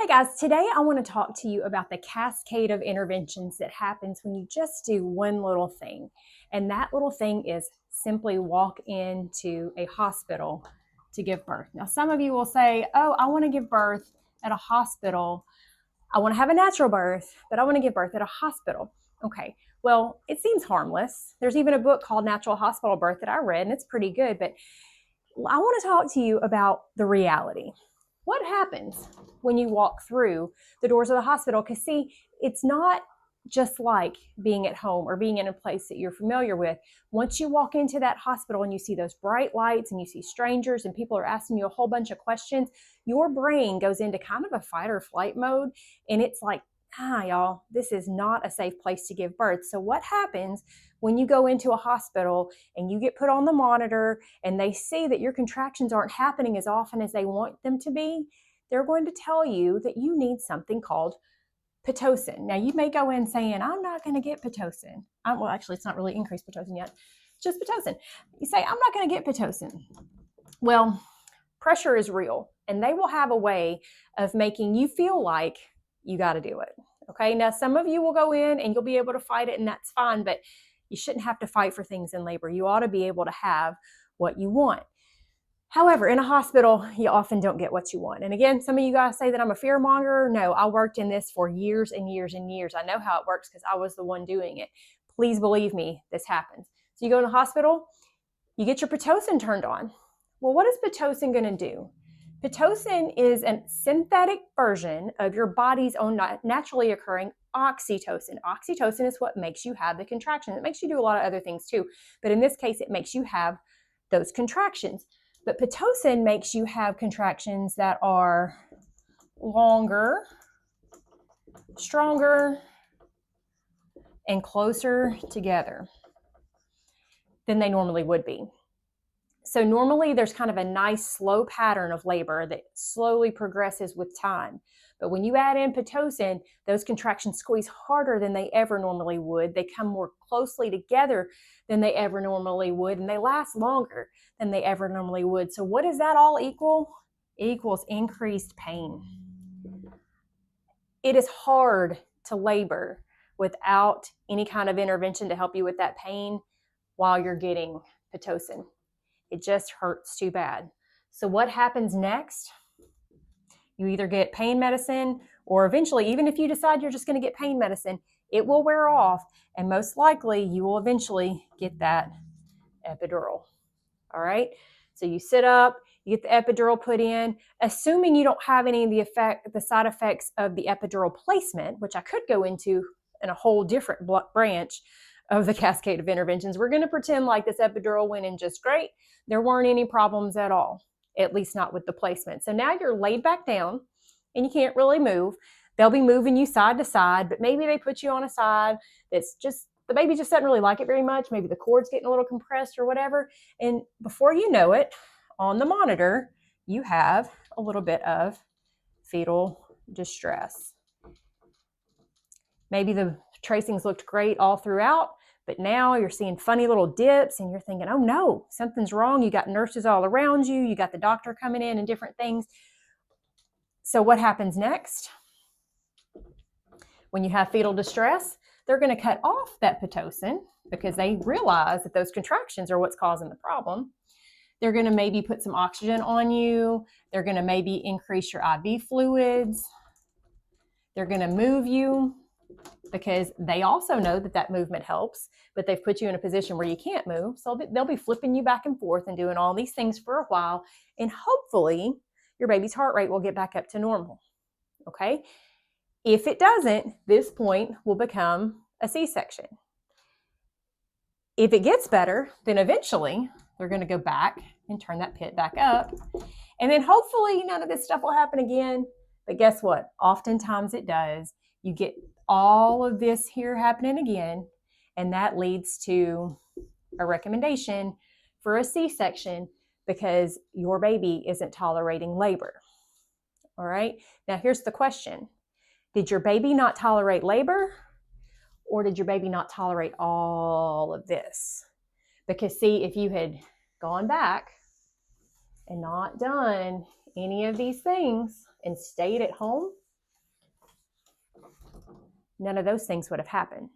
Hey guys, today I want to talk to you about the cascade of interventions that happens when you just do one little thing. And that little thing is simply walk into a hospital to give birth. Now, some of you will say, oh, I want to give birth at a hospital. I want to have a natural birth, but I want to give birth at a hospital. Okay, well, it seems harmless. There's even a book called Natural Hospital Birth that I read, and it's pretty good. But I want to talk to you about the reality. What happens when you walk through the doors of the hospital? Because, see, it's not just like being at home or being in a place that you're familiar with. Once you walk into that hospital and you see those bright lights and you see strangers and people are asking you a whole bunch of questions, your brain goes into kind of a fight or flight mode. And it's like, y'all, this is not a safe place to give birth. So what happens when you go into a hospital and you get put on the monitor and they see that your contractions aren't happening as often as they want them to be? They're going to tell you that you need something called Pitocin. Now, you may go in saying, I'm not going to get Pitocin. Well, actually, it's not really increased Pitocin yet. It's just Pitocin. You say, I'm not going to get Pitocin. Well, pressure is real, and they will have a way of making you feel like you got to do it. Okay, now some of you will go in and you'll be able to fight it, and that's fine, but you shouldn't have to fight for things in labor. You ought to be able to have what you want. However, in a hospital, you often don't get what you want. And again, some of you guys say that I'm a fear monger. No, I worked in this for years and years and years. I know how it works because I was the one doing it. Please believe me, this happens. So you go to the hospital, you get your Pitocin turned on. Well, what is Pitocin going to do? Pitocin is a synthetic version of your body's own naturally occurring oxytocin. Oxytocin is what makes you have the contraction. It makes you do a lot of other things too, but in this case, it makes you have those contractions. But Pitocin makes you have contractions that are longer, stronger, and closer together than they normally would be. So normally there's kind of a nice slow pattern of labor that slowly progresses with time. But when you add in Pitocin, those contractions squeeze harder than they ever normally would. They come more closely together than they ever normally would, and they last longer than they ever normally would. So what does that all equal? It equals increased pain. It is hard to labor without any kind of intervention to help you with that pain while you're getting Pitocin. It just hurts too bad. So what happens next? You either get pain medicine, or eventually, even if you decide you're just going to get pain medicine, it will wear off, and most likely you will eventually get that epidural. All right? So you sit up, you get the epidural put in, assuming you don't have any of the side effects of the epidural placement, which I could go into in a whole different branch of the cascade of interventions. We're going to pretend like this epidural went in just great. There weren't any problems at all, at least not with the placement. So now you're laid back down and you can't really move. They'll be moving you side to side, but maybe they put you on a side that's just, the baby just doesn't really like it very much. Maybe the cord's getting a little compressed or whatever. And before you know it, on the monitor, you have a little bit of fetal distress. Maybe the tracings looked great all throughout, but now you're seeing funny little dips and you're thinking, oh no, something's wrong. You got nurses all around you. You got the doctor coming in and different things. So what happens next? When you have fetal distress, they're going to cut off that Pitocin because they realize that those contractions are what's causing the problem. They're going to maybe put some oxygen on you. They're going to maybe increase your IV fluids. They're going to move you, because they also know that that movement helps, but they've put you in a position where you can't move. So they'll be flipping you back and forth and doing all these things for a while. And hopefully your baby's heart rate will get back up to normal. Okay? If it doesn't, this point will become a C-section. If it gets better, then eventually they're going to go back and turn that pit back up. And then hopefully none of this stuff will happen again. But guess what? Oftentimes it does. You get all of this here happening again, and that leads to a recommendation for a C-section because your baby isn't tolerating labor. All right? Now here's the question. Did your baby not tolerate labor, or did your baby not tolerate all of this? Because see, if you had gone back and not done any of these things and stayed at home, none of those things would have happened.